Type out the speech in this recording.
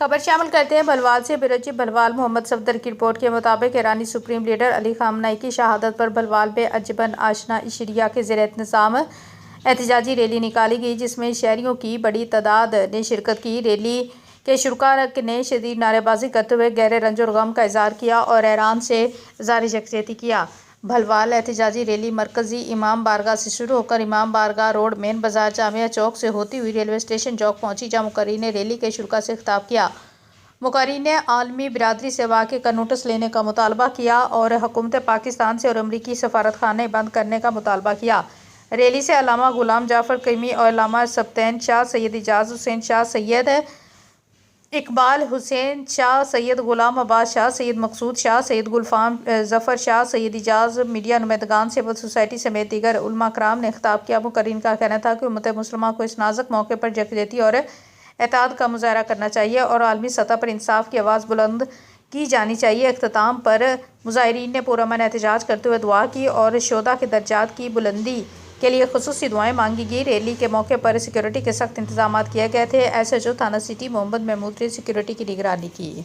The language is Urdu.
خبر شامل کرتے ہیں بھلوال سے۔ بیورو چیف بھلوال محمد صفدر کی رپورٹ کے مطابق ایرانی سپریم لیڈر علی خامنہ ای کی شہادت پر بھلوال میں اجبن آشنا اشریا کے زیر اہتمام احتجاجی ریلی نکالی گئی، جس میں شہریوں کی بڑی تعداد نے شرکت کی۔ ریلی کے شرکاء نے شدید نعرے بازی کرتے ہوئے گہرے رنج اور غم کا اظہار کیا اور ایران سے اظہار یکجہتی کیا۔ بھلوال احتجاجی ریلی مرکزی امام بارگاہ سے شروع ہو کر امام بارگاہ روڈ، مین بازار، جامعہ چوک سے ہوتی ہوئی ریلوے اسٹیشن چوک پہنچی، جہاں مقررین نے ریلی کے شرکاء سے خطاب کیا۔ مقررین نے عالمی برادری سے واقعے کا نوٹس لینے کا مطالبہ کیا اور حکومت پاکستان سے اور امریکی سفارتخانے بند کرنے کا مطالبہ کیا۔ ریلی سے علامہ غلام جعفر قیومی اور علامہ سبطین شاہ، سید اعجاز حسین شاہ، سید اقبال حسین شاہ، سید غلام عباس شاہ، سید مقصود شاہ، سید گلفام ظفر شاہ، سید اعجاز، میڈیا نمائندگان، سول سوسائٹی سمیت دیگر علماء کرام نے خطاب کیا۔ مقررین کا کہنا تھا کہ امت مسلمہ کو اس نازک موقع پر یکجہتی اور اتحاد کا مظاہرہ کرنا چاہیے اور عالمی سطح پر انصاف کی آواز بلند کی جانی چاہیے۔ اختتام پر مظاہرین نے پرامن احتجاج کرتے ہوئے دعا کی اور شہداء کے درجات کی بلندی کے لیے خصوصی دعائیں مانگی گئیں۔ ریلی کے موقع پر سیکورٹی کے سخت انتظامات کیے گئے تھے۔ ایس ایچ او تھانہ سٹی محمد محمود نے سیکورٹی کی نگرانی کی۔